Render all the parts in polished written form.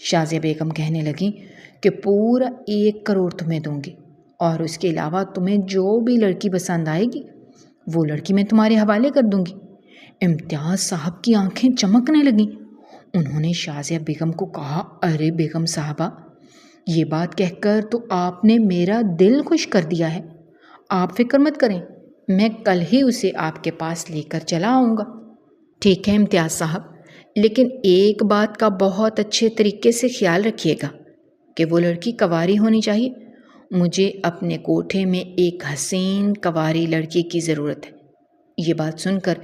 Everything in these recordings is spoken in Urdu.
شازیہ بیگم کہنے لگیں کہ پورا 1 کروڑ تمہیں دوں گی، اور اس کے علاوہ تمہیں جو بھی لڑکی پسند آئے گی وہ لڑکی میں تمہارے حوالے کر دوں گی۔ امتیاز صاحب کی آنکھیں چمکنے لگیں۔ انہوں نے شازیہ بیگم کو کہا، ارے بیگم صاحبہ، یہ بات کہہ کر تو آپ نے میرا دل خوش کر دیا ہے۔ آپ فکر مت کریں، میں کل ہی اسے آپ کے پاس لے کر چلا آؤں گا۔ ٹھیک ہے امتیاز صاحب، لیکن ایک بات کا بہت اچھے طریقے سے خیال رکھیے گا کہ وہ لڑکی کنواری ہونی چاہیے۔ مجھے اپنے کوٹھے میں ایک حسین کنواری لڑکی کی ضرورت ہے۔ یہ بات سن کر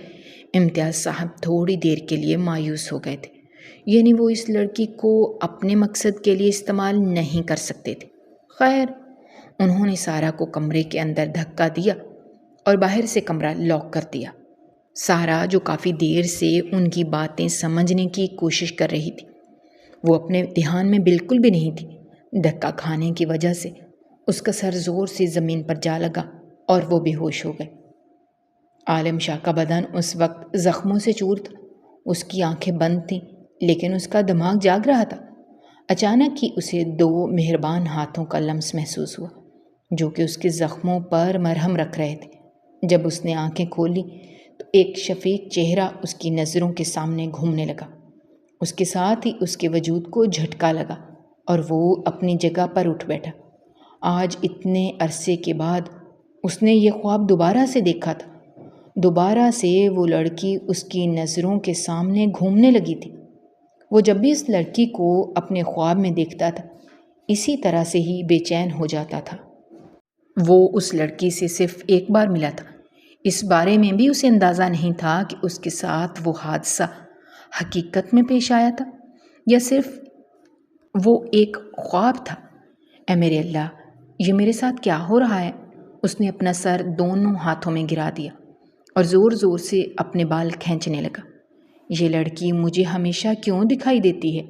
امتیاز صاحب تھوڑی دیر کے لیے مایوس ہو گئے تھے، یعنی وہ اس لڑکی کو اپنے مقصد کے لیے استعمال نہیں کر سکتے تھے۔ خیر، انہوں نے سارا کو کمرے کے اندر دھکا دیا اور باہر سے کمرہ لاک کر دیا۔ سارا، جو کافی دیر سے ان کی باتیں سمجھنے کی کوشش کر رہی تھی، وہ اپنے دھیان میں بالکل بھی نہیں تھی۔ دھکا کھانے کی وجہ سے اس کا سر زور سے زمین پر جا لگا اور وہ بے ہوش ہو گئے۔ عالم شاہ کا بدن اس وقت زخموں سے چور تھا، اس کی آنکھیں بند تھیں لیکن اس کا دماغ جاگ رہا تھا۔ اچانک ہی اسے 2 مہربان ہاتھوں کا لمس محسوس ہوا جو کہ اس کے زخموں پر مرہم رکھ رہے تھے۔ جب اس نے آنکھیں کھولی تو ایک شفیق چہرہ اس کی نظروں کے سامنے گھومنے لگا۔ اس کے ساتھ ہی اس کے وجود کو جھٹکا لگا اور وہ اپنی جگہ پر اٹھ بیٹھا۔ آج اتنے عرصے کے بعد اس نے یہ خواب دوبارہ سے دیکھا تھا۔ دوبارہ سے وہ لڑکی اس کی نظروں کے سامنے گھومنے لگی تھی۔ وہ جب بھی اس لڑکی کو اپنے خواب میں دیکھتا تھا، اسی طرح سے ہی بے چین ہو جاتا تھا۔ وہ اس لڑکی سے صرف ایک بار ملا تھا، اس بارے میں بھی اسے اندازہ نہیں تھا کہ اس کے ساتھ وہ حادثہ حقیقت میں پیش آیا تھا یا صرف وہ ایک خواب تھا۔ اے میرے اللہ، یہ میرے ساتھ کیا ہو رہا ہے؟ اس نے اپنا سر دونوں ہاتھوں میں گرا دیا اور زور زور سے اپنے بال کھینچنے لگا۔ یہ لڑکی مجھے ہمیشہ کیوں دکھائی دیتی ہے؟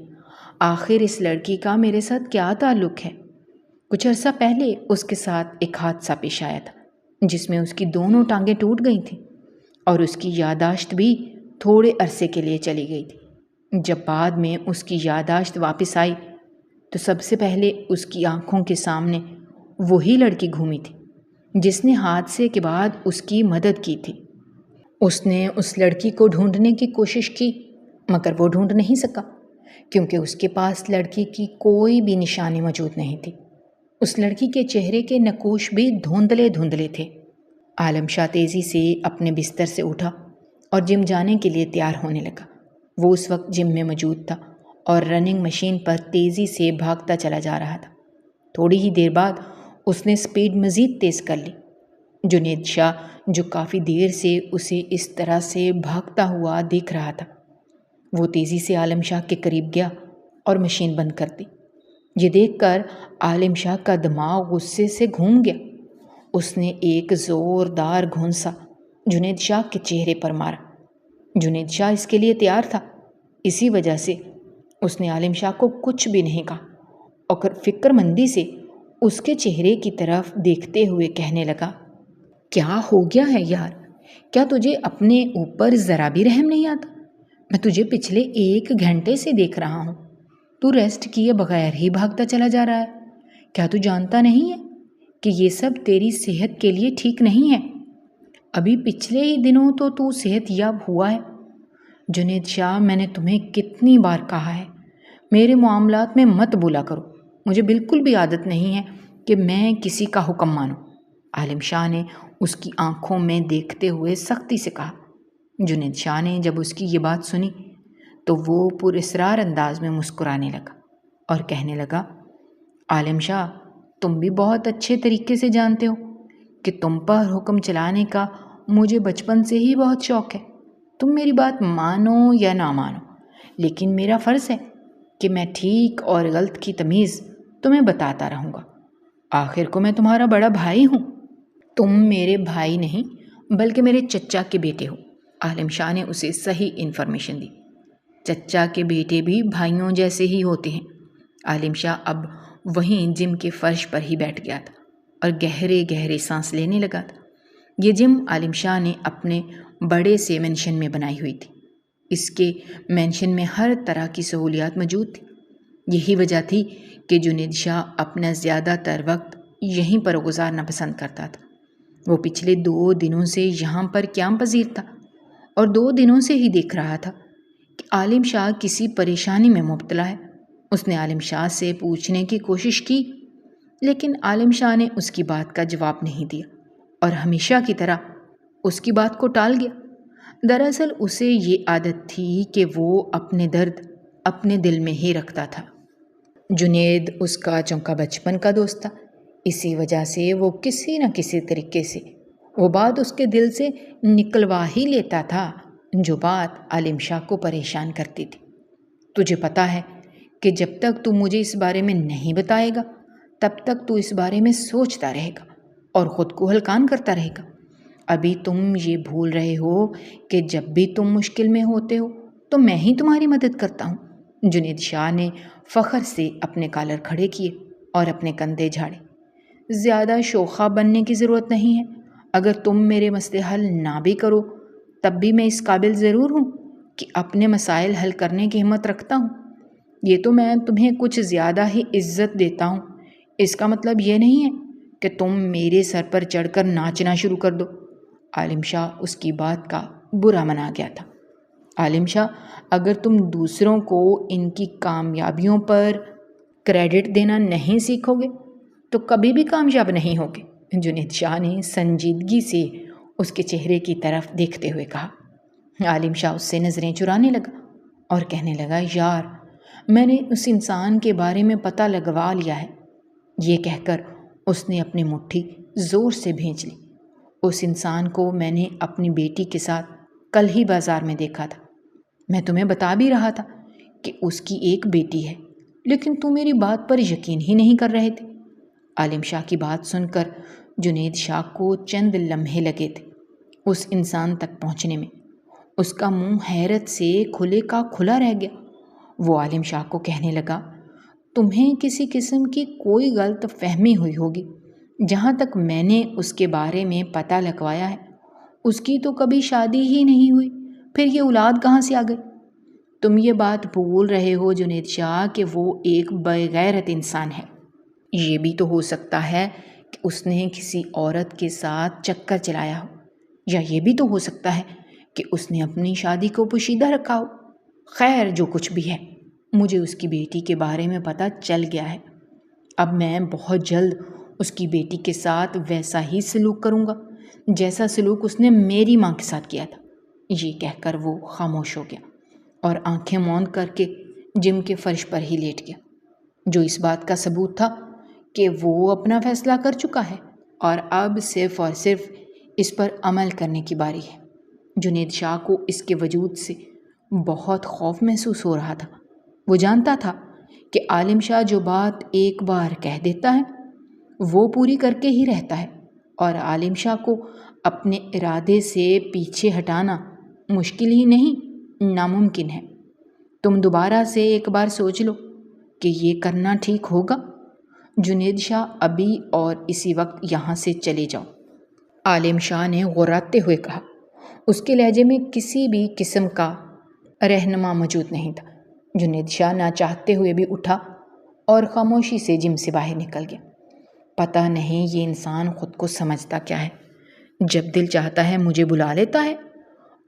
آخر اس لڑکی کا میرے ساتھ کیا تعلق ہے؟ کچھ عرصہ پہلے اس کے ساتھ ایک حادثہ پیش آیا تھا جس میں اس کی دونوں ٹانگیں ٹوٹ گئی تھیں اور اس کی یادداشت بھی تھوڑے عرصے کے لیے چلی گئی تھی۔ جب بعد میں اس کی یادداشت واپس آئی تو سب سے پہلے اس کی آنکھوں کے سامنے وہی لڑکی گھومی تھی جس نے حادثے کے بعد اس کی مدد کی تھی۔ اس نے اس لڑکی کو ڈھونڈنے کی کوشش کی مگر وہ ڈھونڈ نہیں سکا کیونکہ اس کے پاس لڑکی کی کوئی بھی نشانی موجود نہیں تھی۔ اس لڑکی کے چہرے کے نقوش بھی دھندلے دھندلے تھے۔ عالم شاہ تیزی سے اپنے بستر سے اٹھا اور جم جانے کے لیے تیار ہونے لگا۔ وہ اس وقت جم میں موجود تھا اور رننگ مشین پر تیزی سے بھاگتا چلا جا رہا تھا۔ تھوڑی ہی دیر بعد اس نے سپیڈ مزید تیز کر لی۔ جنید شاہ، جو کافی دیر سے اسے اس طرح سے بھاگتا ہوا دیکھ رہا تھا، وہ تیزی سے عالم شاہ کے قریب گیا اور مشین بند کر دی۔ یہ دیکھ کر عالم شاہ کا دماغ غصے سے گھوم گیا۔ اس نے ایک زوردار گھونسا جنید شاہ کے چہرے پر مارا۔ جنید شاہ اس کے لیے تیار تھا، اسی وجہ سے اس نے عالم شاہ کو کچھ بھی نہیں کہا اور فکر مندی سے اس کے چہرے کی طرف دیکھتے ہوئے کہنے لگا، کیا ہو گیا ہے یار؟ کیا تجھے اپنے اوپر ذرا بھی رحم نہیں آتا؟ میں تجھے پچھلے 1 گھنٹے سے دیکھ رہا ہوں، تو ریسٹ کیے بغیر ہی بھاگتا چلا جا رہا ہے۔ کیا تو جانتا نہیں ہے کہ یہ سب تیری صحت کے لیے ٹھیک نہیں ہے؟ ابھی پچھلے ہی دنوں تو صحت یاب ہوا ہے۔ جنید شاہ، میں نے تمہیں کتنی بار کہا ہے میرے معاملات میں مت بولا کرو، مجھے بالکل بھی عادت نہیں ہے کہ میں کسی کا حکم مانوں۔ عالم شاہ نے اس کی آنکھوں میں دیکھتے ہوئے سختی سے کہا۔ جنید شاہ نے جب اس کی یہ بات سنی تو وہ پر اصرار انداز میں مسکرانے لگا اور کہنے لگا، عالم شاہ، تم بھی بہت اچھے طریقے سے جانتے ہو کہ تم پر حکم چلانے کا مجھے بچپن سے ہی بہت شوق ہے۔ تم میری بات مانو یا نہ مانو، لیکن میرا فرض ہے کہ میں ٹھیک اور غلط کی تمیز تمہیں بتاتا رہوں گا۔ آخر کو میں تمہارا بڑا بھائی ہوں۔ تم میرے بھائی نہیں بلکہ میرے چچا کے بیٹے ہو۔ عالم شاہ نے اسے صحیح انفارمیشن دی۔ چچا کے بیٹے بھی بھائیوں جیسے ہی ہوتے ہیں۔ عالم شاہ اب وہیں جم کے فرش پر ہی بیٹھ گیا تھا اور گہرے گہرے سانس لینے لگا تھا۔ یہ جم عالم شاہ نے اپنے بڑے سے مینشن میں بنائی ہوئی تھی۔ اس کے مینشن میں ہر طرح کی سہولیات موجود تھی۔ یہی وجہ تھی کہ جنید شاہ اپنا زیادہ تر وقت یہیں پر گزارنا پسند کرتا تھا۔ وہ پچھلے 2 دنوں سے یہاں پر قیام پذیر تھا اور 2 دنوں سے ہی دیکھ رہا تھا کہ عالم شاہ کسی پریشانی میں مبتلا ہے۔ اس نے عالم شاہ سے پوچھنے کی کوشش کی، لیکن عالم شاہ نے اس کی بات کا جواب نہیں دیا اور ہمیشہ کی طرح اس کی بات کو ٹال گیا۔ دراصل اسے یہ عادت تھی کہ وہ اپنے درد اپنے دل میں ہی رکھتا تھا۔ جنید اس کا چونکا بچپن کا دوست تھا، اسی وجہ سے وہ کسی نہ کسی طریقے سے وہ بات اس کے دل سے نکلوا ہی لیتا تھا جو بات عالم شاہ کو پریشان کرتی تھی۔ تجھے پتہ ہے کہ جب تک تو مجھے اس بارے میں نہیں بتائے گا تب تک تو اس بارے میں سوچتا رہے گا اور خود کو ہلکان کرتا رہے گا۔ ابھی تم یہ بھول رہے ہو کہ جب بھی تم مشکل میں ہوتے ہو تو میں ہی تمہاری مدد کرتا ہوں۔ جنید شاہ نے فخر سے اپنے کالر کھڑے کیے اور اپنے کندھے جھاڑے۔ زیادہ شوخا بننے کی ضرورت نہیں ہے۔ اگر تم میرے مسئلے حل نہ بھی کرو تب بھی میں اس قابل ضرور ہوں کہ اپنے مسائل حل کرنے کی ہمت رکھتا ہوں۔ یہ تو میں تمہیں کچھ زیادہ ہی عزت دیتا ہوں، اس کا مطلب یہ نہیں ہے کہ تم میرے سر پر چڑھ کر ناچنا شروع کر دو۔ عالم شاہ اس کی بات کا برا منا گیا تھا۔ عالم شاہ، اگر تم دوسروں کو ان کی کامیابیوں پر کریڈٹ دینا نہیں سیکھو گے تو کبھی بھی کامیاب نہیں ہوگے۔ جنید شاہ نے سنجیدگی سے اس کے چہرے کی طرف دیکھتے ہوئے کہا۔ عالم شاہ اس سے نظریں چرانے لگا اور کہنے لگا، یار میں نے اس انسان کے بارے میں پتہ لگوا لیا ہے۔ یہ کہہ کر اس نے اپنی مٹھی زور سے بھینچ لی۔ اس انسان کو میں نے اپنی بیٹی کے ساتھ کل ہی بازار میں دیکھا تھا۔ میں تمہیں بتا بھی رہا تھا کہ اس کی ایک بیٹی ہے، لیکن تم میری بات پر یقین ہی نہیں کر رہے تھے۔ عالم شاہ کی بات سن کر جنید شاہ کو چند لمحے لگے تھے اس انسان تک پہنچنے میں۔ اس کا منہ حیرت سے کھلے کا کھلا رہ گیا۔ وہ عالم شاہ کو کہنے لگا، تمہیں کسی قسم کی کوئی غلط فہمی ہوئی ہوگی۔ جہاں تک میں نے اس کے بارے میں پتہ لگوایا ہے، اس کی تو کبھی شادی ہی نہیں ہوئی، پھر یہ اولاد کہاں سے آ گئی؟ تم یہ بات بھول رہے ہو جنید شاہ کہ وہ ایک بغیرت انسان ہے۔ یہ بھی تو ہو سکتا ہے کہ اس نے کسی عورت کے ساتھ چکر چلایا ہو، یا یہ بھی تو ہو سکتا ہے کہ اس نے اپنی شادی کو پوشیدہ رکھا ہو۔ خیر جو کچھ بھی ہے، مجھے اس کی بیٹی کے بارے میں پتہ چل گیا ہے۔ اب میں بہت جلد اس کی بیٹی کے ساتھ ویسا ہی سلوک کروں گا جیسا سلوک اس نے میری ماں کے ساتھ کیا تھا۔ یہ کہہ کر وہ خاموش ہو گیا اور آنکھیں موند کر کے جم کے فرش پر ہی لیٹ گیا، جو اس بات کا ثبوت تھا کہ وہ اپنا فیصلہ کر چکا ہے اور اب صرف اور صرف اس پر عمل کرنے کی باری ہے۔ جنید شاہ کو اس کے وجود سے بہت خوف محسوس ہو رہا تھا۔ وہ جانتا تھا کہ عالم شاہ جو بات ایک بار کہہ دیتا ہے وہ پوری کر کے ہی رہتا ہے، اور عالم شاہ کو اپنے ارادے سے پیچھے ہٹانا مشکل ہی نہیں، ناممکن ہے۔ تم دوبارہ سے ایک بار سوچ لو کہ یہ کرنا ٹھیک ہوگا۔ جنید شاہ، ابھی اور اسی وقت یہاں سے چلے جاؤ، عالم شاہ نے غراتے ہوئے کہا۔ اس کے لہجے میں کسی بھی قسم کا رہنما موجود نہیں تھا۔ جنید شاہ نہ چاہتے ہوئے بھی اٹھا اور خاموشی سے جم سے باہر نکل گیا۔ پتہ نہیں یہ انسان خود کو سمجھتا کیا ہے، جب دل چاہتا ہے مجھے بلا لیتا ہے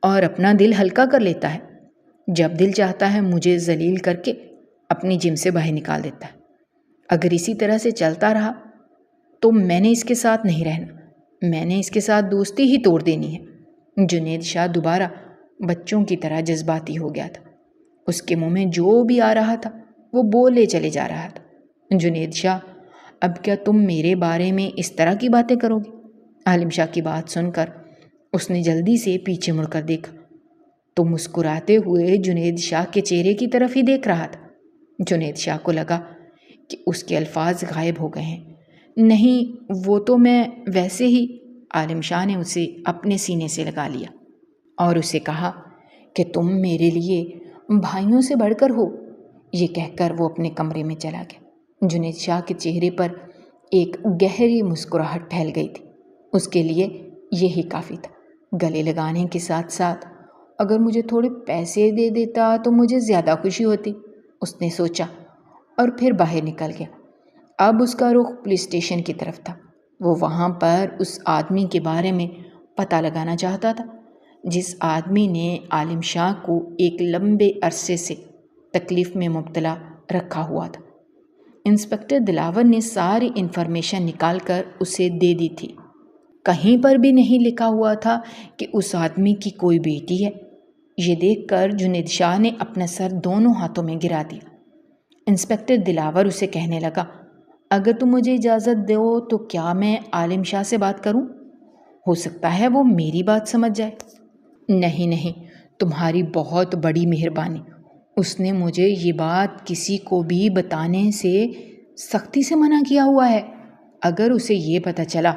اور اپنا دل ہلکا کر لیتا ہے، جب دل چاہتا ہے مجھے ذلیل کر کے اپنی جم سے باہر نکال دیتا ہے۔ اگر اسی طرح سے چلتا رہا تو میں نے اس کے ساتھ نہیں رہنا، میں نے اس کے ساتھ دوستی ہی توڑ دینی ہے۔ جنید شاہ دوبارہ بچوں کی طرح جذباتی ہو گیا تھا۔ اس کے منہ میں جو بھی آ رہا تھا وہ بولے چلے جا رہا تھا۔ جنید شاہ، اب کیا تم میرے بارے میں اس طرح کی باتیں کرو گے؟ عالم شاہ کی بات سن کر اس نے جلدی سے پیچھے مڑ کر دیکھا تو مسکراتے ہوئے جنید شاہ کے چہرے کی طرف ہی دیکھ رہا تھا۔ جنید شاہ کو لگا کہ اس کے الفاظ غائب ہو گئے ہیں۔ نہیں، وہ تو میں ویسے ہی۔ عالم شاہ نے اسے اپنے سینے سے لگا لیا اور اسے کہا کہ تم میرے لیے بھائیوں سے بڑھ کر ہو۔ یہ کہہ کر وہ اپنے کمرے میں چلا گیا۔ جنید شاہ کے چہرے پر ایک گہری مسکراہٹ پھیل گئی تھی۔ اس کے لیے یہی کافی تھا۔ گلے لگانے کے ساتھ ساتھ اگر مجھے تھوڑے پیسے دے دیتا تو مجھے زیادہ خوشی ہوتی، اس نے سوچا، اور پھر باہر نکل گیا۔ اب اس کا رخ پولیس اسٹیشن کی طرف تھا۔ وہ وہاں پر اس آدمی کے بارے میں پتہ لگانا چاہتا تھا جس آدمی نے عالم شاہ کو ایک لمبے عرصے سے تکلیف میں مبتلا رکھا ہوا تھا۔ انسپکٹر دلاور نے ساری انفارمیشن نکال کر اسے دے دی تھی۔ کہیں پر بھی نہیں لکھا ہوا تھا کہ اس آدمی کی کوئی بیٹی ہے۔ یہ دیکھ کر جنید شاہ نے اپنا سر دونوں ہاتھوں میں گرا دیا۔ انسپکٹر دلاور اسے کہنے لگا، اگر تم مجھے اجازت دو تو کیا میں عالم شاہ سے بات کروں؟ ہو سکتا ہے وہ میری بات سمجھ جائے۔ نہیں نہیں، تمہاری بہت بڑی مہربانی۔ اس نے مجھے یہ بات کسی کو بھی بتانے سے سختی سے منع کیا ہوا ہے۔ اگر اسے یہ پتہ چلا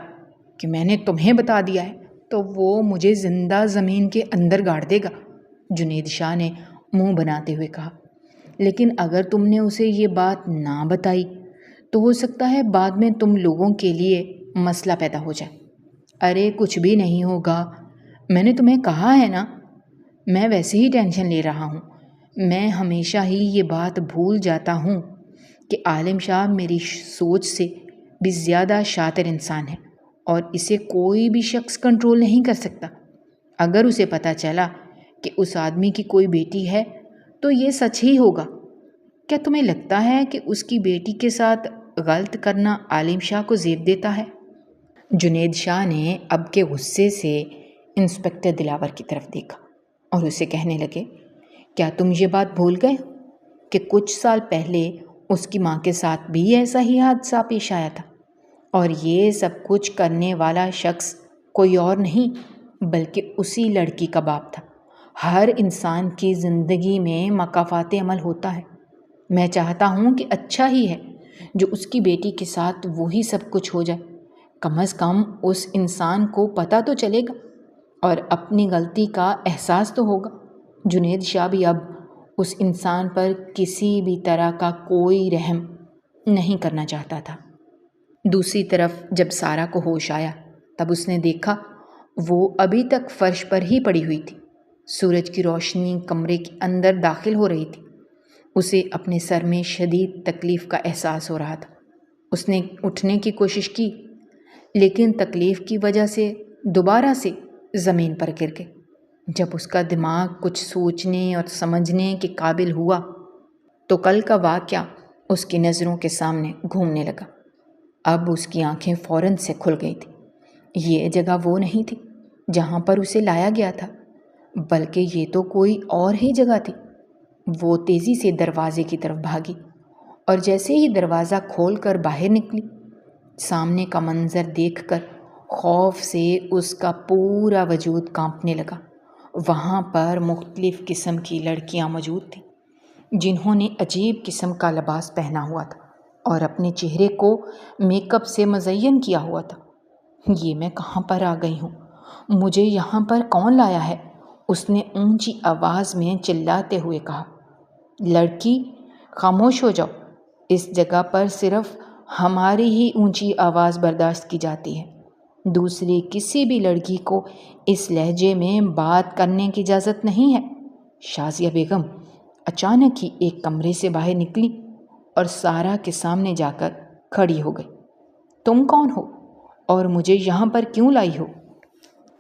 کہ میں نے تمہیں بتا دیا ہے تو وہ مجھے زندہ زمین کے اندر گاڑ دے گا، جنید شاہ نے منہ بناتے ہوئے کہا۔ لیکن اگر تم نے اسے یہ بات نہ بتائی تو ہو سکتا ہے بعد میں تم لوگوں کے لیے مسئلہ پیدا ہو جائے۔ ارے کچھ بھی نہیں ہوگا، میں نے تمہیں کہا ہے نا، میں ویسے ہی ٹینشن لے رہا ہوں۔ میں ہمیشہ ہی یہ بات بھول جاتا ہوں کہ عالم شاہ میری سوچ سے بھی زیادہ شاطر انسان ہے اور اسے کوئی بھی شخص کنٹرول نہیں کر سکتا۔ اگر اسے پتہ چلا کہ اس آدمی کی کوئی بیٹی ہے تو یہ سچ ہی ہوگا۔ کیا تمہیں لگتا ہے کہ اس کی بیٹی کے ساتھ غلط کرنا عالم شاہ کو زیب دیتا ہے؟ جنید شاہ نے اب کے غصے سے انسپکٹر دلاور کی طرف دیکھا اور اسے کہنے لگے، کیا تم یہ بات بھول گئے کہ کچھ سال پہلے اس کی ماں کے ساتھ بھی ایسا ہی حادثہ پیش آیا تھا، اور یہ سب کچھ کرنے والا شخص کوئی اور نہیں بلکہ اسی لڑکی کا باپ تھا۔ ہر انسان کی زندگی میں مکافات عمل ہوتا ہے۔ میں چاہتا ہوں کہ اچھا ہی ہے جو اس کی بیٹی کے ساتھ وہی سب کچھ ہو جائے۔ کم از کم اس انسان کو پتہ تو چلے گا اور اپنی غلطی کا احساس تو ہوگا۔ جنید شاہ بھی اب اس انسان پر کسی بھی طرح کا کوئی رحم نہیں کرنا چاہتا تھا۔ دوسری طرف جب سارہ کو ہوش آیا تب اس نے دیکھا وہ ابھی تک فرش پر ہی پڑی ہوئی تھی۔ سورج کی روشنی کمرے کے اندر داخل ہو رہی تھی۔ اسے اپنے سر میں شدید تکلیف کا احساس ہو رہا تھا۔ اس نے اٹھنے کی کوشش کی لیکن تکلیف کی وجہ سے دوبارہ سے زمین پر گر گئی۔ جب اس کا دماغ کچھ سوچنے اور سمجھنے کے قابل ہوا تو کل کا واقعہ اس کی نظروں کے سامنے گھومنے لگا۔ اب اس کی آنکھیں فوراً سے کھل گئی تھیں۔ یہ جگہ وہ نہیں تھی جہاں پر اسے لایا گیا تھا، بلکہ یہ تو کوئی اور ہی جگہ تھی۔ وہ تیزی سے دروازے کی طرف بھاگی اور جیسے ہی دروازہ کھول کر باہر نکلی، سامنے کا منظر دیکھ کر خوف سے اس کا پورا وجود کانپنے لگا۔ وہاں پر مختلف قسم کی لڑکیاں موجود تھیں جنہوں نے عجیب قسم کا لباس پہنا ہوا تھا اور اپنے چہرے کو میک اپ سے مزین کیا ہوا تھا۔ یہ میں کہاں پر آ گئی ہوں؟ مجھے یہاں پر کون لایا ہے؟ اس نے اونچی آواز میں چلاتے ہوئے کہا۔ لڑکی، خاموش ہو جاؤ، اس جگہ پر صرف ہماری ہی اونچی آواز برداشت کی جاتی ہے۔ دوسری کسی بھی لڑکی کو اس لہجے میں بات کرنے کی اجازت نہیں ہے۔ شازیہ بیگم اچانک ہی ایک کمرے سے باہر نکلی اور سارہ کے سامنے جا کر کھڑی ہو گئی۔ تم کون ہو اور مجھے یہاں پر کیوں لائی ہو؟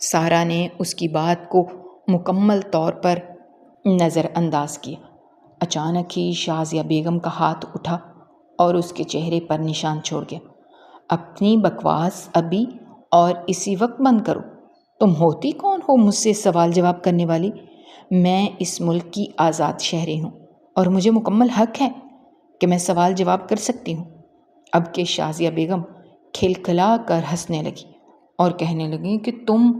سارہ نے اس کی بات کو مکمل طور پر نظر انداز کیا۔ اچانک ہی شازیہ بیگم کا ہاتھ اٹھا اور اس کے چہرے پر نشان چھوڑ گیا۔ اپنی بکواس ابھی اور اسی وقت بند کرو۔ تم ہوتی کون ہو مجھ سے سوال جواب کرنے والی؟ میں اس ملک کی آزاد شہری ہوں اور مجھے مکمل حق ہے کہ میں سوال جواب کر سکتی ہوں۔ اب کہ شازیہ بیگم کھلکھلا کر ہنسنے لگی اور کہنے لگی کہ تم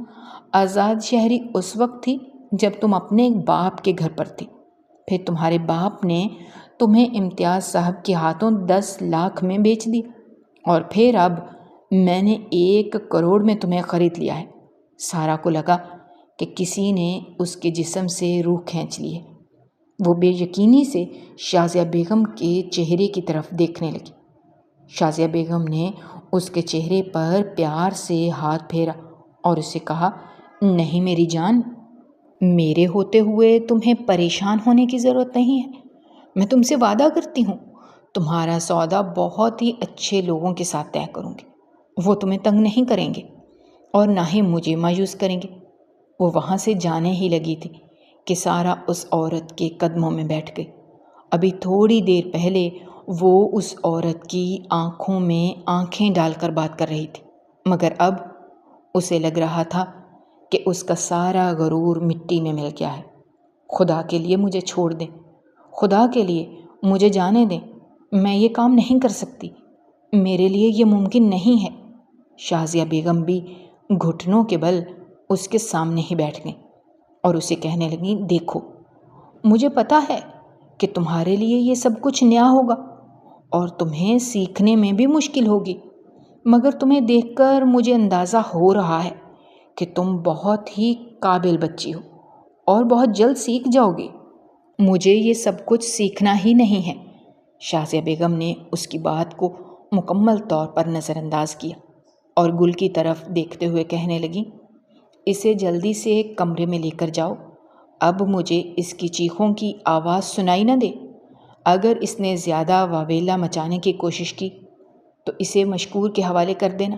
آزاد شہری اس وقت تھی جب تم اپنے باپ کے گھر پر تھی، پھر تمہارے باپ نے تمہیں امتیاز صاحب کے ہاتھوں 10 لاکھ میں بیچ دی اور پھر اب میں نے 1 کروڑ میں تمہیں خرید لیا ہے۔ سارہ کو لگا کہ کسی نے اس کے جسم سے روح کھینچ لی ہے۔ وہ بے یقینی سے شازیہ بیگم کے چہرے کی طرف دیکھنے لگی۔ شازیہ بیگم نے اس کے چہرے پر پیار سے ہاتھ پھیرا اور اسے کہا، نہیں میری جان، میرے ہوتے ہوئے تمہیں پریشان ہونے کی ضرورت نہیں ہے۔ میں تم سے وعدہ کرتی ہوں تمہارا سودا بہت ہی اچھے لوگوں کے ساتھ طے کروں گی، وہ تمہیں تنگ نہیں کریں گے اور نہ ہی مجھے مایوس کریں گے۔ وہ وہاں سے جانے ہی لگی تھی کہ سارا اس عورت کے قدموں میں بیٹھ گئی۔ ابھی تھوڑی دیر پہلے وہ اس عورت کی آنکھوں میں آنکھیں ڈال کر بات کر رہی تھی، مگر اب اسے لگ رہا تھا کہ اس کا سارا غرور مٹی میں مل گیا ہے۔ خدا کے لیے مجھے چھوڑ دیں، خدا کے لیے مجھے جانے دیں، میں یہ کام نہیں کر سکتی، میرے لیے یہ ممکن نہیں ہے۔ شازیہ بیگم بھی گھٹنوں کے بل اس کے سامنے ہی بیٹھ گئیں اور اسے کہنے لگیں، دیکھو، مجھے پتا ہے کہ تمہارے لیے یہ سب کچھ نیا ہوگا اور تمہیں سیکھنے میں بھی مشکل ہوگی، مگر تمہیں دیکھ کر مجھے اندازہ ہو رہا ہے کہ تم بہت ہی قابل بچی ہو اور بہت جلد سیکھ جاؤ گی۔ مجھے یہ سب کچھ سیکھنا ہی نہیں ہے۔ شازیہ بیگم نے اس کی بات کو مکمل طور پر نظر انداز کیا اور گل کی طرف دیکھتے ہوئے کہنے لگیں، اسے جلدی سے ایک کمرے میں لے کر جاؤ، اب مجھے اس کی چیخوں کی آواز سنائی نہ دے۔ اگر اس نے زیادہ واویلا مچانے کی کوشش کی تو اسے مشکور کے حوالے کر دینا۔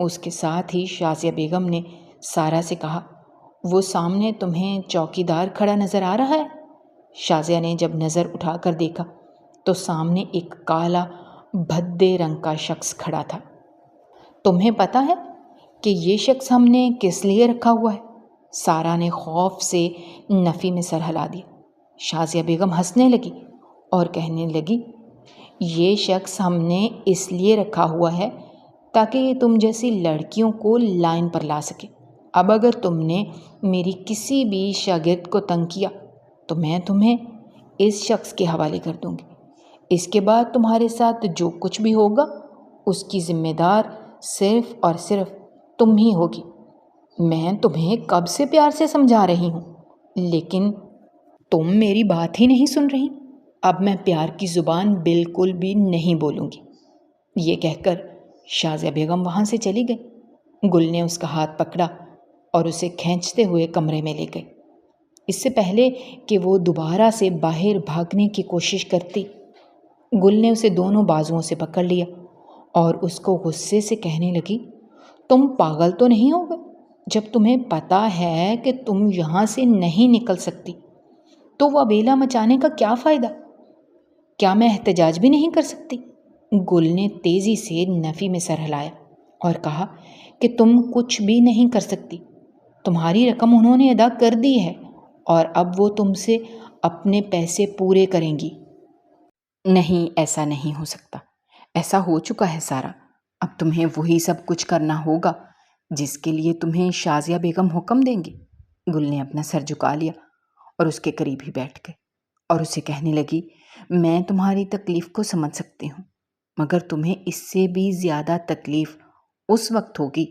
اس کے ساتھ ہی شازیہ بیگم نے سارا سے کہا، وہ سامنے تمہیں چوکیدار کھڑا نظر آ رہا ہے؟ شازیہ نے جب نظر اٹھا کر دیکھا تو سامنے ایک کالا بھدے رنگ کا شخص کھڑا تھا۔ تمہیں پتہ ہے کہ یہ شخص ہم نے کس لیے رکھا ہوا ہے؟ سارا نے خوف سے نفی میں سر ہلا دیا۔ شازیہ بیگم ہنسنے لگی اور کہنے لگی، یہ شخص ہم نے اس لیے رکھا ہوا ہے تاکہ یہ تم جیسی لڑکیوں کو لائن پر لا سکے۔ اب اگر تم نے میری کسی بھی شاگرد کو تنگ کیا تو میں تمہیں اس شخص کے حوالے کر دوں گی۔ اس کے بعد تمہارے ساتھ جو کچھ بھی ہوگا اس کی ذمہ دار صرف اور صرف تم ہی ہوگی۔ میں تمہیں کب سے پیار سے سمجھا رہی ہوں، لیکن تم میری بات ہی نہیں سن رہی۔ اب میں پیار کی زبان بالکل بھی نہیں بولوں گی۔ یہ کہہ کر شازیہ بیگم وہاں سے چلی گئی۔ گل نے اس کا ہاتھ پکڑا اور اسے کھینچتے ہوئے کمرے میں لے گئی۔ اس سے پہلے کہ وہ دوبارہ سے باہر بھاگنے کی کوشش کرتی، گل نے اسے دونوں بازوؤں سے پکڑ لیا اور اس کو غصے سے کہنے لگی، تم پاگل تو نہیں ہو گئے؟ جب تمہیں پتہ ہے کہ تم یہاں سے نہیں نکل سکتی تو واویلا مچانے کا کیا فائدہ؟ کیا میں احتجاج بھی نہیں کر سکتی؟ گل نے تیزی سے نفی میں سر ہلایا اور کہا کہ تم کچھ بھی نہیں کر سکتی۔ تمہاری رقم انہوں نے ادا کر دی ہے اور اب وہ تم سے اپنے پیسے پورے کریں گی۔ نہیں، ایسا نہیں ہو سکتا، ایسا ہو چکا ہے سارا، اب تمہیں وہی سب کچھ کرنا ہوگا جس کے لیے تمہیں شازیہ بیگم حکم دیں گے۔ گل نے اپنا سر جھکا لیا اور اس کے قریب ہی بیٹھ گئے اور اسے کہنے لگی، میں تمہاری تکلیف کو سمجھ سکتی ہوں، مگر تمہیں اس سے بھی زیادہ تکلیف اس وقت ہوگی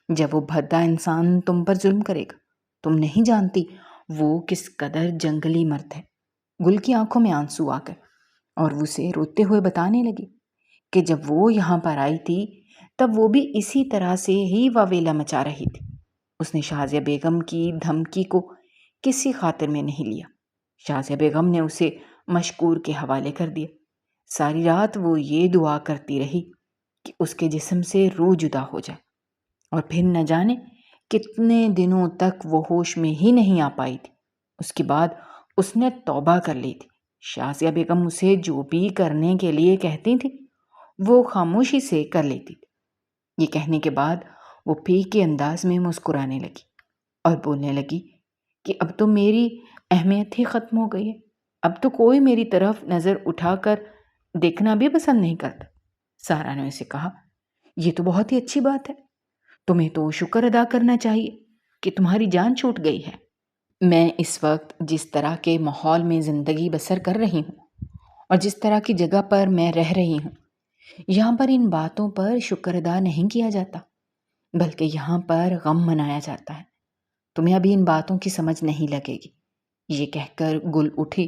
جب وہ بھدا انسان تم پر ظلم کرے گا۔ تم نہیں جانتی وہ کس قدر جنگلی مرد ہے۔ گل کی آنکھوں میں آنسو آ گئے اور وہ اسے روتے ہوئے بتانے لگی کہ جب وہ یہاں پر آئی تھی تب وہ بھی اسی طرح سے ہی واویلا مچا رہی تھی۔ اس نے شازیہ بیگم کی دھمکی کو کسی خاطر میں نہیں لیا۔ شازیہ بیگم نے اسے مشکور کے حوالے کر دیا۔ ساری رات وہ یہ دعا کرتی رہی کہ اس کے جسم سے روح جدا ہو جائے، اور پھر نہ جانے کتنے دنوں تک وہ ہوش میں ہی نہیں آ پائی تھی۔ اس کے بعد اس نے توبہ کر لی تھی۔ شازیہ بیگم اسے جو بھی کرنے کے لیے کہتی تھی وہ خاموشی سے کر لیتی تھی۔ یہ کہنے کے بعد وہ پھیکے انداز میں مسکرانے لگی اور بولنے لگی کہ اب تو میری اہمیت ہی ختم ہو گئی ہے، اب تو کوئی میری طرف نظر اٹھا کر دیکھنا بھی پسند نہیں کرتا۔ سارا نے اسے کہا، یہ تو بہت ہی اچھی بات ہے، تمہیں تو شکر ادا کرنا چاہیے کہ تمہاری جان چھوٹ گئی ہے۔ میں اس وقت جس طرح کے ماحول میں زندگی بسر کر رہی ہوں اور جس طرح کی جگہ پر میں رہ رہی ہوں، یہاں پر ان باتوں پر شکر ادا نہیں کیا جاتا، بلکہ یہاں پر غم منایا جاتا ہے۔ تمہیں ابھی ان باتوں کی سمجھ نہیں لگے گی۔ یہ کہہ کر گل اٹھی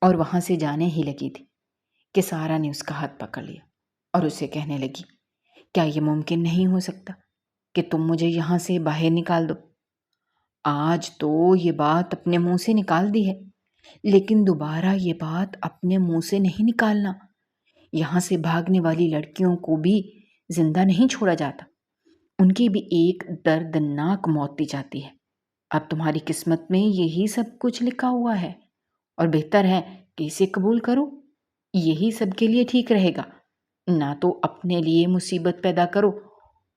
اور وہاں سے جانے ہی لگی تھی کہ سارا نے اس کا ہاتھ پکڑ لیا اور اسے کہنے لگی، کیا یہ ممکن نہیں ہو سکتا کہ تم مجھے یہاں سے باہر نکال دو؟ آج تو یہ بات اپنے منہ سے نکال دی ہے، لیکن دوبارہ یہ بات اپنے منہ سے نہیں نکالنا، یہاں سے بھاگنے والی لڑکیوں کو بھی زندہ نہیں چھوڑا جاتا، ان کی بھی ایک دردناک موت دی جاتی ہے۔ اب تمہاری قسمت میں یہی سب کچھ لکھا ہوا ہے، اور بہتر ہے کہ اسے قبول کرو۔ یہی سب کے لیے ٹھیک رہے گا۔ نہ تو اپنے لیے مصیبت پیدا کرو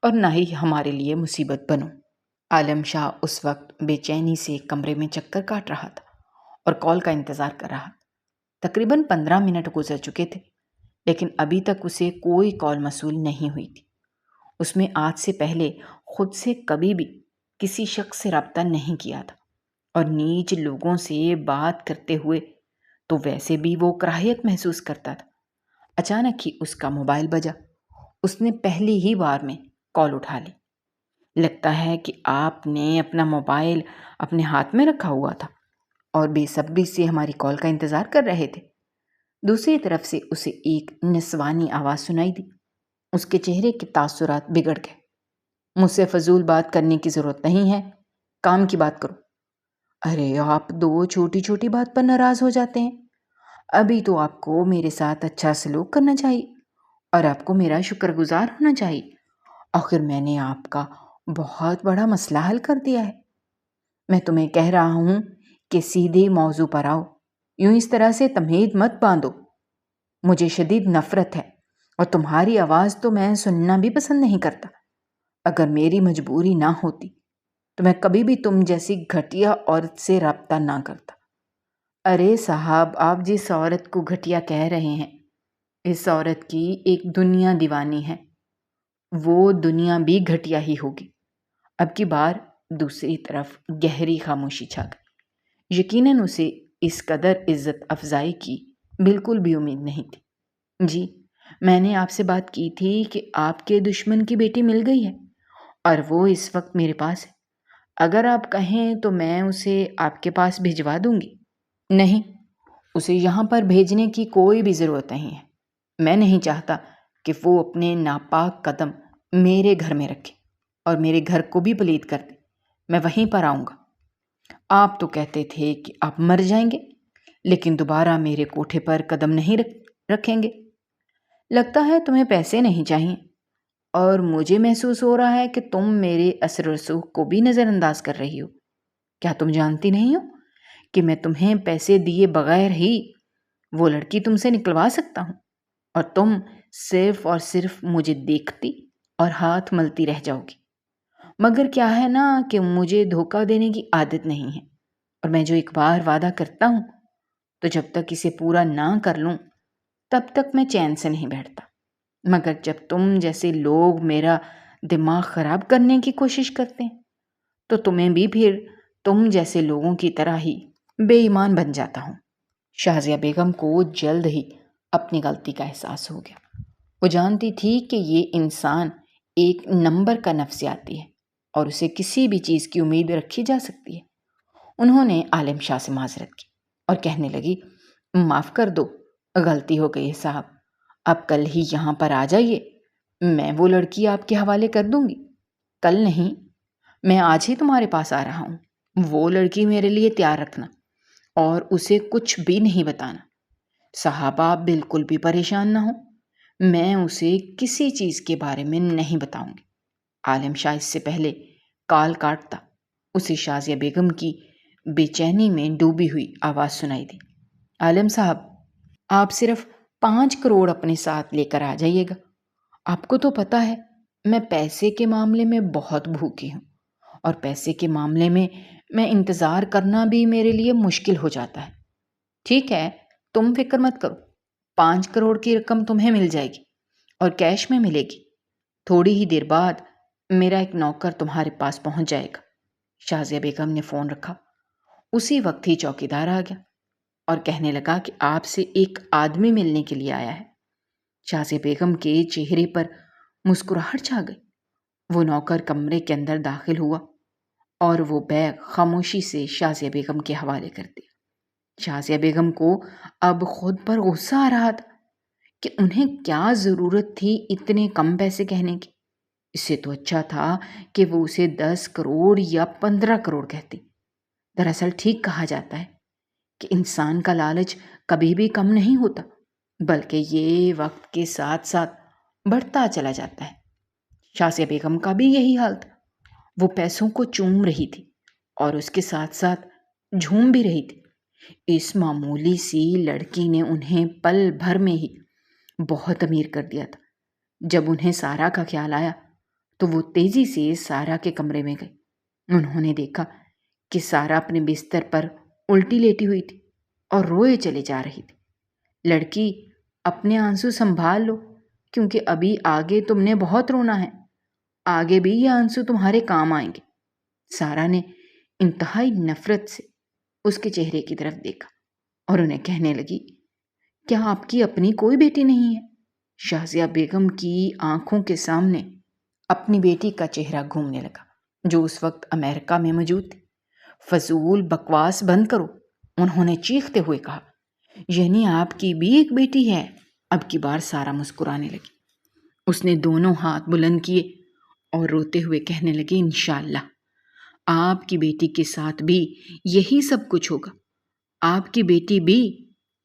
اور نہ ہی ہمارے لیے مصیبت بنو۔ عالم شاہ اس وقت بے چینی سے کمرے میں چکر کاٹ رہا تھا اور کال کا انتظار کر رہا۔ تقریباً 15 منٹ گزر چکے تھے، لیکن ابھی تک اسے کوئی کال موصول نہیں ہوئی تھی۔ اس میں آج سے پہلے خود سے کبھی بھی کسی شخص سے رابطہ نہیں کیا تھا، اور نیچ لوگوں سے بات کرتے ہوئے تو ویسے بھی وہ کراہیت محسوس کرتا تھا۔ اچانک ہی اس کا موبائل بجا۔ اس نے پہلی ہی بار میں کال اٹھا لی۔ لگتا ہے کہ آپ نے اپنا موبائل اپنے ہاتھ میں رکھا ہوا تھا اور بے صبری سے ہماری کال کا انتظار کر رہے تھے۔ دوسری طرف سے اسے ایک نسوانی آواز سنائی دی۔ اس کے چہرے کے تاثرات بگڑ گئے۔ مجھ سے فضول بات کرنے کی ضرورت نہیں ہے، کام کی بات کرو۔ ارے آپ دو چھوٹی چھوٹی بات پر ناراض ہو جاتے ہیں۔ ابھی تو آپ کو میرے ساتھ اچھا سلوک کرنا چاہیے اور آپ کو میرا شکر گزار ہونا چاہیے۔ آخر میں نے آپ کا بہت بڑا مسئلہ حل کر دیا ہے۔ میں تمہیں کہہ رہا ہوں کہ سیدھے موضوع پر آؤ، یوں اس طرح سے تمہید مت باندھو۔ مجھے شدید نفرت ہے اور تمہاری آواز تو میں سننا بھی پسند نہیں کرتا۔ اگر میری مجبوری نہ ہوتی تو میں کبھی بھی تم جیسی گھٹیا عورت سے رابطہ نہ کرتا۔ ارے صاحب، آپ جس عورت کو گھٹیا کہہ رہے ہیں، اس عورت کی ایک دنیا دیوانی ہے۔ وہ دنیا بھی گھٹیا ہی ہوگی۔ اب کی بار دوسری طرف گہری خاموشی چھا گئی۔ یقیناً اسے اس قدر عزت افزائی کی بالکل بھی امید نہیں تھی۔ جی، میں نے آپ سے بات کی تھی کہ آپ کے دشمن کی بیٹی مل گئی ہے اور وہ اس وقت میرے پاس ہے۔ اگر آپ کہیں تو میں اسے آپ کے پاس بھجوا دوں گی۔ نہیں، اسے یہاں پر بھیجنے کی کوئی بھی ضرورت نہیں ہے۔ میں نہیں چاہتا کہ وہ اپنے ناپاک قدم میرے گھر میں رکھے اور میرے گھر کو بھی پلید کر دے۔ میں وہیں پر آؤں گا۔ آپ تو کہتے تھے کہ آپ مر جائیں گے، لیکن دوبارہ میرے کوٹھے پر قدم نہیں رکھیں گے۔ لگتا ہے تمہیں پیسے نہیں چاہیے، اور مجھے محسوس ہو رہا ہے کہ تم میرے اثر و رسوخ کو بھی نظر انداز کر رہی ہو۔ کیا تم جانتی نہیں ہو کہ میں تمہیں پیسے دیے بغیر ہی وہ لڑکی تم سے نکلوا سکتا ہوں، اور تم صرف اور صرف مجھے دیکھتی اور ہاتھ ملتی رہ جاؤ گی۔ مگر کیا ہے نا کہ مجھے دھوکہ دینے کی عادت نہیں ہے، اور میں جو ایک بار وعدہ کرتا ہوں تو جب تک اسے پورا نہ کر لوں تب تک میں چین سے نہیں بیٹھتا۔ مگر جب تم جیسے لوگ میرا دماغ خراب کرنے کی کوشش کرتے ہیں تو تمہیں بھی پھر تم جیسے لوگوں کی طرح ہی بے ایمان بن جاتا ہوں۔ شازیہ بیگم کو جلد ہی اپنی غلطی کا احساس ہو گیا۔ وہ جانتی تھی کہ یہ انسان ایک نمبر کا نفسیاتی ہے اور اسے کسی بھی چیز کی امید رکھی جا سکتی ہے۔ انہوں نے عالم شاہ سے معذرت کی اور کہنے لگی، معاف کر دو، غلطی ہو گئی ہے صاحب۔ اب کل ہی یہاں پر آ جائیے، میں وہ لڑکی آپ کے حوالے کر دوں گی۔ کل نہیں، میں آج ہی تمہارے پاس آ رہا ہوں۔ وہ لڑکی میرے لیے تیار رکھنا اور اسے کچھ بھی نہیں بتانا۔ صاحب آپ بالکل بھی پریشان نہ ہو، میں اسے کسی چیز کے بارے میں نہیں بتاؤں گی۔ عالم شاہ اس سے پہلے کال کاٹتا اسے شازیہ بیگم کی بے چینی میں ڈوبی ہوئی آواز سنائی دی۔ عالم صاحب، آپ صرف 5 کروڑ اپنے ساتھ لے کر آ جائیے گا۔ آپ کو تو پتہ ہے میں پیسے کے معاملے میں بہت بھوکی ہوں، اور پیسے کے معاملے میں انتظار کرنا بھی میرے لیے مشکل ہو جاتا ہے۔ ٹھیک ہے، تم فکر مت کرو، 5 کروڑ کی رقم تمہیں مل جائے گی اور کیش میں ملے گی۔ تھوڑی ہی دیر بعد میرا ایک نوکر تمہارے پاس پہنچ جائے گا۔ شازیہ بیگم نے فون رکھا۔ اسی وقت ہی چوکیدار آ گیا اور کہنے لگا کہ آپ سے ایک آدمی ملنے کے لیے آیا ہے۔ شازیہ بیگم کے چہرے پر مسکراہٹ چھا گئی۔ وہ نوکر کمرے کے اندر داخل ہوا اور وہ بیگ خاموشی سے شازیہ بیگم کے حوالے کر دیا۔ شازیہ بیگم کو اب خود پر غصہ آ رہا تھا کہ انہیں کیا ضرورت تھی اتنے کم پیسے کہنے کی۔ اس سے تو اچھا تھا کہ وہ اسے 10 کروڑ یا 15 کروڑ کہتی۔ دراصل ٹھیک کہا جاتا ہے کہ انسان کا لالچ کبھی بھی کم نہیں ہوتا، بلکہ یہ وقت کے ساتھ ساتھ بڑھتا چلا جاتا ہے۔ شازیہ بیگم کا بھی یہی حال تھا۔ وہ پیسوں کو چوم رہی تھی اور اس کے ساتھ ساتھ جھوم بھی رہی تھی۔ اس معمولی سی لڑکی نے انہیں پل بھر میں ہی بہت امیر کر دیا تھا۔ جب انہیں سارا کا خیال آیا تو وہ تیزی سے سارا کے کمرے میں گئی۔ انہوں نے دیکھا کہ سارا اپنے بستر پر الٹی لیٹی ہوئی تھی اور روئے چلے جا رہی تھی۔ لڑکی، اپنے آنسو سنبھال لو، کیونکہ ابھی آگے تم نے بہت رونا ہے۔ آگے بھی یہ آنسو تمہارے کام آئیں گے۔ سارا نے انتہائی نفرت سے اس کے چہرے کی طرف دیکھا اور انہیں کہنے لگی، کیا آپ کی اپنی کوئی بیٹی نہیں ہے؟ شازیہ بیگم کی آنکھوں کے سامنے اپنی بیٹی کا چہرہ گھومنے لگا، جو اس وقت امریکہ میں موجود تھی۔ فضول بکواس بند کرو، انہوں نے چیختے ہوئے کہا۔ یعنی آپ کی بھی ایک بیٹی ہے؟ اب کی بار سارا مسکرانے لگی۔ اس نے دونوں ہاتھ بلند کیے اور روتے ہوئے کہنے لگی، انشاءاللہ آپ کی بیٹی کے ساتھ بھی یہی سب کچھ ہوگا۔ آپ کی بیٹی بھی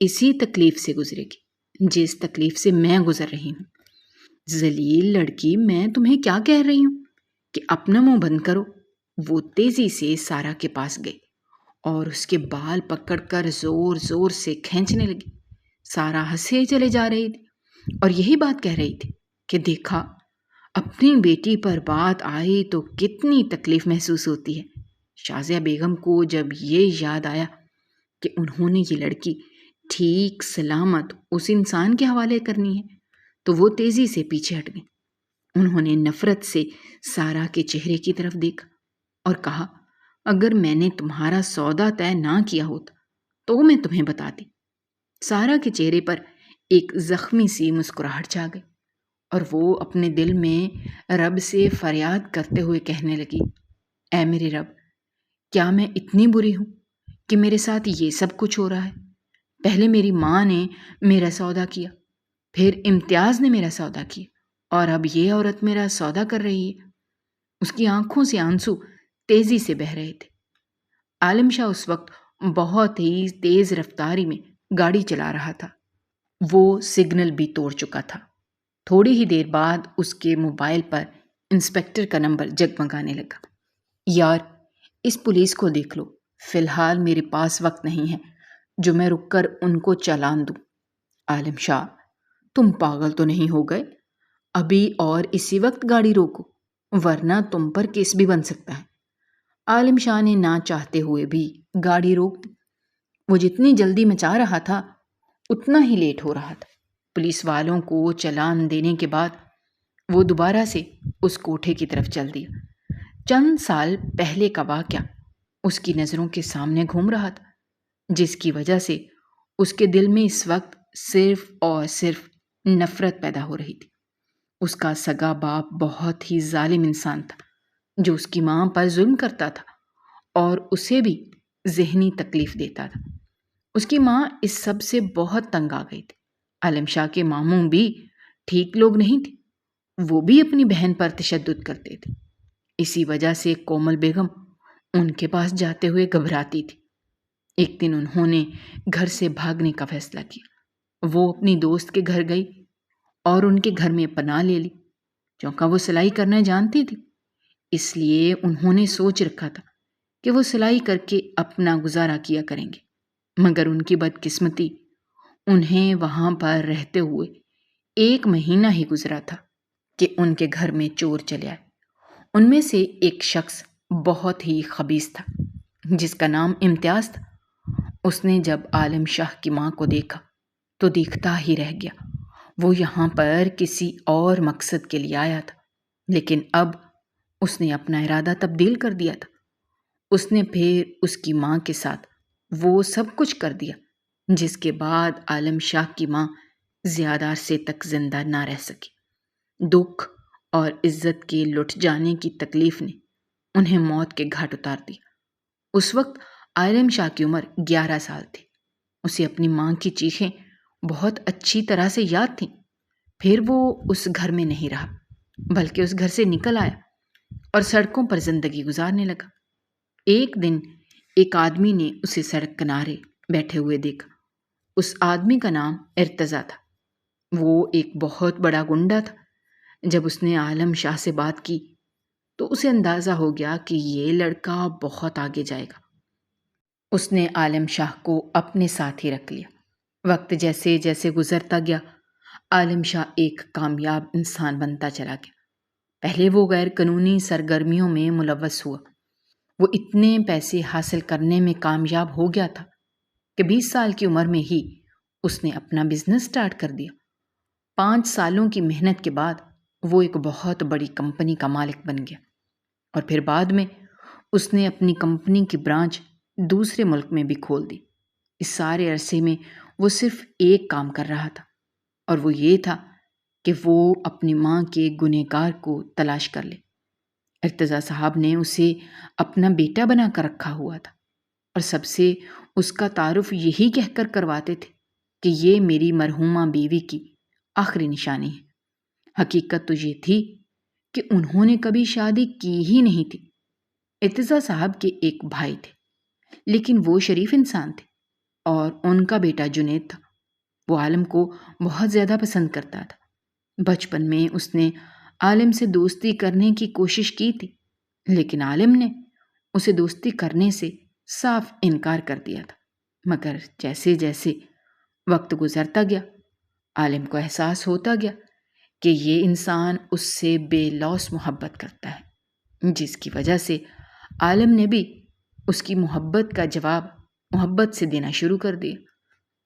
اسی تکلیف سے گزرے گی جس تکلیف سے میں گزر رہی ہوں۔ ذلیل لڑکی، میں تمہیں کیا کہہ رہی ہوں کہ اپنا منہ بند کرو۔ وہ تیزی سے سارا کے پاس گئی اور اس کے بال پکڑ کر زور زور سے کھینچنے لگی۔ سارا ہنسے چلے جا رہی تھی اور یہی بات کہہ رہی تھی کہ دیکھا، اپنی بیٹی پر بات آئی تو کتنی تکلیف محسوس ہوتی ہے۔ شازیہ بیگم کو جب یہ یاد آیا کہ انہوں نے یہ لڑکی ٹھیک سلامت اس انسان کے حوالے کرنی ہے تو وہ تیزی سے پیچھے ہٹ گئی۔ انہوں نے نفرت سے سارا کے چہرے کی طرف دیکھا اور کہا، اگر میں نے تمہارا سودا طے نہ کیا ہوتا تو میں تمہیں بتاتی۔ سارا کے چہرے پر ایک زخمی سی مسکراہٹ چھا گئی اور وہ اپنے دل میں رب سے فریاد کرتے ہوئے کہنے لگی، اے میرے رب، کیا میں اتنی بری ہوں کہ میرے ساتھ یہ سب کچھ ہو رہا ہے؟ پہلے میری ماں نے میرا سودا کیا، پھر امتیاز نے میرا سودا کیا، اور اب یہ عورت میرا سودا کر رہی ہے۔ اس کی آنکھوں سے آنسو تیزی سے بہہ رہے تھے۔ عالم شاہ اس وقت بہت ہی تیز رفتاری میں گاڑی چلا رہا تھا۔ وہ سگنل بھی توڑ چکا تھا۔ تھوڑی ہی دیر بعد اس کے موبائل پر انسپکٹر کا نمبر جگمگانے لگا۔ یار، اس پولیس کو دیکھ لو، فی الحال میرے پاس وقت نہیں ہے جو میں رک کر ان کو چالان دوں۔ عالم شاہ، تم پاگل تو نہیں ہو گئے؟ ابھی اور اسی وقت گاڑی روکو، ورنہ تم پر کیس بھی بن سکتا ہے۔ عالم شاہ نے نہ چاہتے ہوئے بھی گاڑی روک دی۔ وہ جتنی جلدی مچا رہا تھا اتنا ہی لیٹ ہو رہا تھا۔ پولیس والوں کو چلان دینے کے بعد وہ دوبارہ سے اس کوٹھے کی طرف چل دیا۔ چند سال پہلے کا واقعہ اس کی نظروں کے سامنے گھوم رہا تھا، جس کی وجہ سے اس کے دل میں اس وقت صرف اور صرف نفرت پیدا ہو رہی تھی۔ اس کا سگا باپ بہت ہی ظالم انسان تھا، جو اس کی ماں پر ظلم کرتا تھا اور اسے بھی ذہنی تکلیف دیتا تھا۔ اس کی ماں اس سب سے بہت تنگ آ گئی تھی۔ عالم شاہ کے ماموں بھی ٹھیک لوگ نہیں تھے، وہ بھی اپنی بہن پر تشدد کرتے تھے۔ اسی وجہ سے کومل بیگم ان کے پاس جاتے ہوئے گھبراتی تھی۔ ایک دن انہوں نے گھر سے بھاگنے کا فیصلہ کیا۔ وہ اپنی دوست کے گھر گئی اور ان کے گھر میں پناہ لے لی۔ چونکہ وہ سلائی کرنا جانتی تھی، اس لیے انہوں نے سوچ رکھا تھا کہ وہ سلائی کر کے اپنا گزارا کیا کریں گے۔ مگر ان کی بدقسمتی، انہیں وہاں پر رہتے ہوئے 1 مہینہ ہی گزرا تھا کہ ان کے گھر میں چور چلے آئے۔ ان میں سے ایک شخص بہت ہی خبیث تھا، جس کا نام امتیاز تھا۔ اس نے جب عالم شاہ کی ماں کو دیکھا تو دیکھتا ہی رہ گیا۔ وہ یہاں پر کسی اور مقصد کے لیے آیا تھا، لیکن اب اس نے اپنا ارادہ تبدیل کر دیا تھا۔ اس نے پھر اس کی ماں کے ساتھ وہ سب کچھ کر دیا جس کے بعد عالم شاہ کی ماں زیادہ عرصے تک زندہ نہ رہ سکی۔ دکھ اور عزت کے لٹ جانے کی تکلیف نے انہیں موت کے گھاٹ اتار دیا۔ اس وقت عالم شاہ کی عمر 11 سال تھی۔ اسے اپنی ماں کی چیخیں بہت اچھی طرح سے یاد تھیں۔ پھر وہ اس گھر میں نہیں رہا، بلکہ اس گھر سے نکل آیا اور سڑکوں پر زندگی گزارنے لگا۔ ایک دن ایک آدمی نے اسے سڑک کنارے بیٹھے ہوئے دیکھا اس آدمی کا نام ارتضیٰ تھا۔ وہ ایک بہت بڑا گنڈا تھا۔ جب اس نے عالم شاہ سے بات کی تو اسے اندازہ ہو گیا کہ یہ لڑکا بہت آگے جائے گا۔ اس نے عالم شاہ کو اپنے ساتھ ہی رکھ لیا۔ وقت جیسے جیسے گزرتا گیا، عالم شاہ ایک کامیاب انسان بنتا چلا گیا۔ پہلے وہ غیر قانونی سرگرمیوں میں ملوث ہوا۔ وہ اتنے پیسے حاصل کرنے میں کامیاب ہو گیا تھا کہ 20 سال کی عمر میں ہی اس نے اپنا بزنس سٹارٹ کر دیا۔ 5 سالوں کی محنت کے بعد وہ ایک بہت بڑی کمپنی کا مالک بن گیا، اور پھر بعد میں اس نے اپنی کمپنی کی برانچ دوسرے ملک میں بھی کھول دی۔ اس سارے عرصے میں وہ صرف ایک کام کر رہا تھا، اور وہ یہ تھا کہ وہ اپنی ماں کے گنہگار کو تلاش کر لے۔ ارتضیٰ صاحب نے اسے اپنا بیٹا بنا کر رکھا ہوا تھا، اور سب سے اس کا تعارف یہی کہہ کر کرواتے تھے کہ یہ میری مرحومہ بیوی کی آخری نشانی ہے۔ حقیقت تو یہ تھی کہ انہوں نے کبھی شادی کی ہی نہیں تھی۔ ارتضیٰ صاحب کے ایک بھائی تھے، لیکن وہ شریف انسان تھے، اور ان کا بیٹا جنید تھا۔ وہ عالم کو بہت زیادہ پسند کرتا تھا۔ بچپن میں اس نے عالم سے دوستی کرنے کی کوشش کی تھی، لیکن عالم نے اسے دوستی کرنے سے صاف انکار کر دیا تھا۔ مگر جیسے جیسے وقت گزرتا گیا، عالم کو احساس ہوتا گیا کہ یہ انسان اس سے بے لوث محبت کرتا ہے، جس کی وجہ سے عالم نے بھی اس کی محبت کا جواب محبت سے دینا شروع کر دیا۔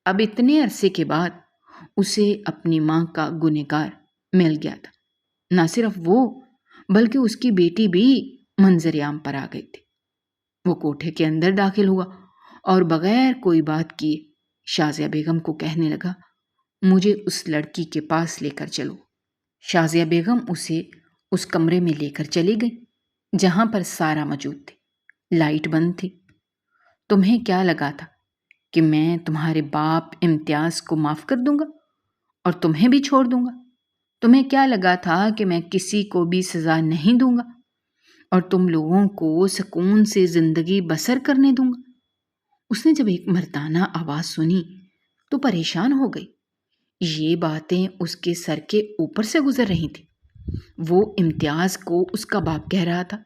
اب اتنے عرصے کے بعد اسے اپنی ماں کا گنہگار مل گیا تھا۔ نہ صرف وہ بلکہ اس کی بیٹی بھی منظر عام پر آ گئی تھی۔ وہ کوٹھے کے اندر داخل ہوا اور بغیر کوئی بات کیے شازیہ بیگم کو کہنے لگا، مجھے اس لڑکی کے پاس لے کر چلو۔ شازیہ بیگم اسے اس کمرے میں لے کر چلی گئی جہاں پر سارا موجود تھی۔ لائٹ بند تھی۔ تمہیں کیا لگا تھا کہ میں تمہارے باپ امتیاز کو معاف کر دوں گا اور تمہیں بھی چھوڑ دوں گا؟ تمہیں کیا لگا تھا کہ میں کسی کو بھی سزا نہیں دوں گا اور تم لوگوں کو سکون سے زندگی بسر کرنے دوں گا؟ اس نے جب ایک مردانہ آواز سنی تو پریشان ہو گئی۔ یہ باتیں اس کے سر کے اوپر سے گزر رہی تھیں۔ وہ امتیاز کو اس کا باپ کہہ رہا تھا۔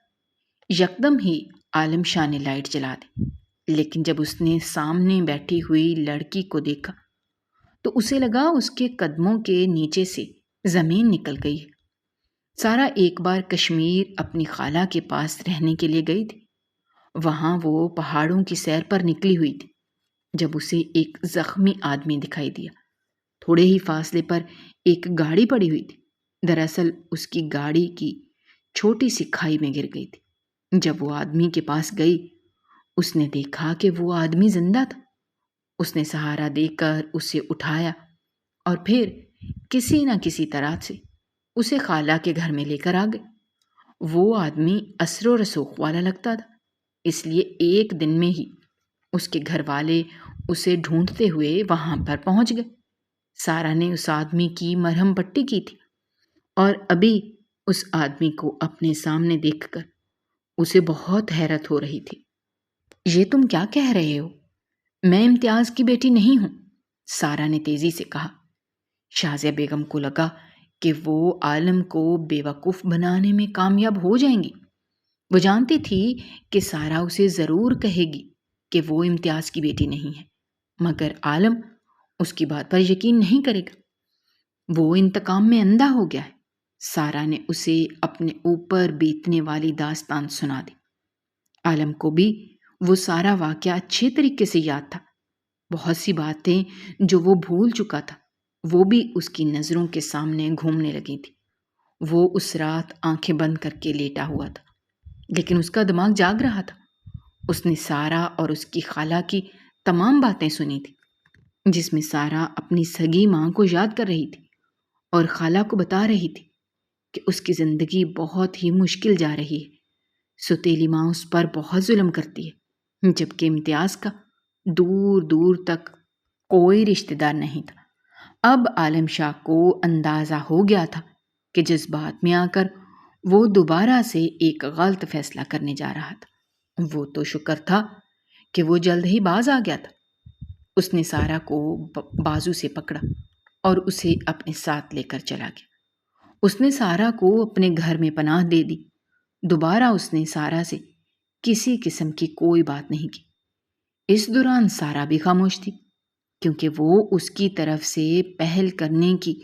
یکدم ہی عالم شاہ نے لائٹ جلا دی، لیکن جب اس نے سامنے بیٹھی ہوئی لڑکی کو دیکھا تو اسے لگا اس کے قدموں کے نیچے سے زمین نکل گئی ہے۔ سارا ایک بار کشمیر اپنی خالہ کے پاس رہنے کے لیے گئی تھی۔ وہاں وہ پہاڑوں کی سیر پر نکلی ہوئی تھی جب اسے ایک زخمی آدمی دکھائی دیا۔ تھوڑے ہی فاصلے پر ایک گاڑی پڑی ہوئی تھی۔ دراصل اس کی گاڑی کی چھوٹی سی کھائی میں گر گئی تھی۔ جب وہ آدمی کے پاس گئی، اس نے دیکھا کہ وہ آدمی زندہ تھا۔ اس نے سہارا دے کر اسے اٹھایا اور پھر کسی نہ کسی طرح سے اسے خالہ کے گھر میں لے کر آ گئے۔ وہ آدمی اثر و رسوخ والا لگتا تھا، اس لیے ایک دن میں ہی اس کے گھر والے اسے ڈھونڈتے ہوئے وہاں پر پہنچ گئے۔ سارا نے اس آدمی کی مرہم پٹی کی تھی اور ابھی اس آدمی کو اپنے سامنے دیکھ کر اسے بہت حیرت ہو رہی تھی۔ یہ تم کیا کہہ رہے ہو؟ میں امتیاز کی بیٹی نہیں ہوں، سارا نے تیزی سے کہا۔ شازیہ بیگم کو لگا کہ وہ عالم کو بے وقوف بنانے میں کامیاب ہو جائیں گی۔ وہ جانتی تھی کہ سارا اسے ضرور کہے گی کہ وہ امتیاز کی بیٹی نہیں ہے، مگر عالم اس کی بات پر یقین نہیں کرے گا۔ وہ انتقام میں اندھا ہو گیا ہے۔ سارا نے اسے اپنے اوپر بیتنے والی داستان سنا دی۔ عالم کو بھی وہ سارا واقعہ اچھے طریقے سے یاد تھا۔ بہت سی باتیں جو وہ بھول چکا تھا وہ بھی اس کی نظروں کے سامنے گھومنے لگی تھی۔ وہ اس رات آنکھیں بند کر کے لیٹا ہوا تھا، لیکن اس کا دماغ جاگ رہا تھا۔ اس نے سارا اور اس کی خالہ کی تمام باتیں سنی تھی، جس میں سارا اپنی سگی ماں کو یاد کر رہی تھی اور خالہ کو بتا رہی تھی کہ اس کی زندگی بہت ہی مشکل جا رہی ہے۔ ستیلی ماں اس پر بہت ظلم کرتی ہے، جبکہ امتیاز کا دور دور تک کوئی رشتہ دار نہیں تھا۔ اب عالم شاہ کو اندازہ ہو گیا تھا کہ جذبات میں آ کر وہ دوبارہ سے ایک غلط فیصلہ کرنے جا رہا تھا۔ وہ تو شکر تھا کہ وہ جلد ہی باز آ گیا تھا۔ اس نے سارا کو بازو سے پکڑا اور اسے اپنے ساتھ لے کر چلا گیا۔ اس نے سارا کو اپنے گھر میں پناہ دے دی۔ دوبارہ اس نے سارا سے کسی قسم کی کوئی بات نہیں کی۔ اس دوران سارا بھی خاموش تھی، کیونکہ وہ اس کی طرف سے پہل کرنے کی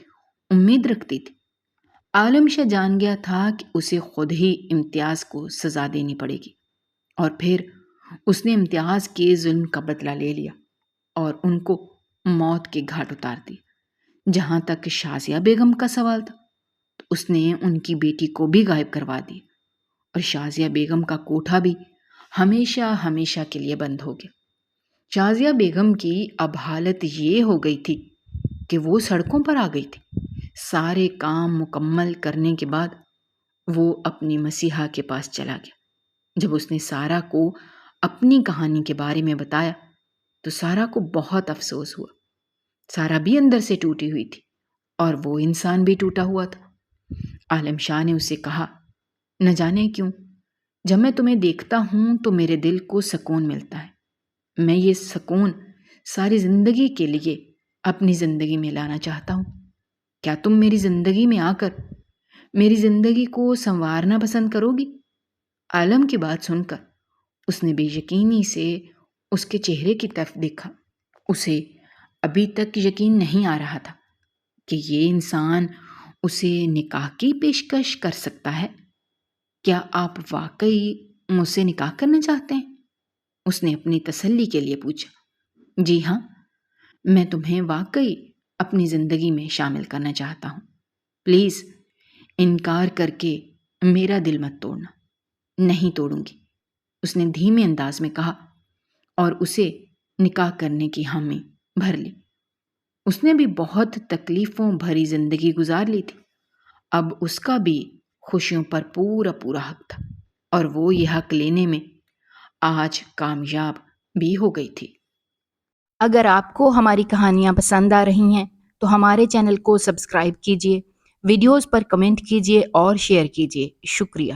امید رکھتی تھی۔ عالم شاہ جان گیا تھا کہ اسے خود ہی امتیاز کو سزا دینی پڑے گی، اور پھر اس نے امتیاز کے ظلم کا بدلہ لے لیا اور ان کو موت کے گھاٹ اتار دیا۔ جہاں تک شازیہ بیگم کا سوال تھا، تو اس نے ان کی بیٹی کو بھی غائب کروا دیا، اور شازیہ بیگم کا کوٹھا بھی ہمیشہ ہمیشہ کے لیے بند ہو گیا۔ شازیہ بیگم کی اب حالت یہ ہو گئی تھی کہ وہ سڑکوں پر آ گئی تھی۔ سارے کام مکمل کرنے کے بعد وہ اپنی مسیحا کے پاس چلا گیا۔ جب اس نے سارا کو اپنی کہانی کے بارے میں بتایا تو سارا کو بہت افسوس ہوا۔ سارا بھی اندر سے ٹوٹی ہوئی تھی اور وہ انسان بھی ٹوٹا ہوا تھا۔ عالم شاہ نے اسے کہا، نہ جانے کیوں جب میں تمہیں دیکھتا ہوں تو میرے دل کو سکون ملتا ہے۔ میں یہ سکون ساری زندگی کے لیے اپنی زندگی میں لانا چاہتا ہوں۔ کیا تم میری زندگی میں آ کر میری زندگی کو سنوارنا پسند کرو گی؟ عالم کی بات سن کر اس نے بے یقینی سے اس کے چہرے کی طرف دیکھا۔ اسے ابھی تک یقین نہیں آ رہا تھا کہ یہ انسان اسے نکاح کی پیشکش کر سکتا ہے۔ کیا آپ واقعی مجھ سے نکاح کرنا چاہتے ہیں؟ اس نے اپنی تسلی کے لیے پوچھا۔ جی ہاں، میں تمہیں واقعی اپنی زندگی میں شامل کرنا چاہتا ہوں۔ پلیز انکار کر کے میرا دل مت توڑنا۔ نہیں توڑوں گی، اس نے دھیمے انداز میں کہا، اور اسے نکاح کرنے کی حامی بھر لی۔ اس نے بھی بہت تکلیفوں بھری زندگی گزار لی تھی۔ اب اس کا بھی خوشیوں پر پورا حق تھا، اور وہ یہ حق لینے میں آج کامیاب بھی ہو گئی تھی۔ اگر آپ کو ہماری کہانیاں پسند آ رہی ہیں تو ہمارے چینل کو سبسکرائب کیجیے، ویڈیوز پر کمنٹ کیجیے اور شیئر کیجیے۔ شکریہ۔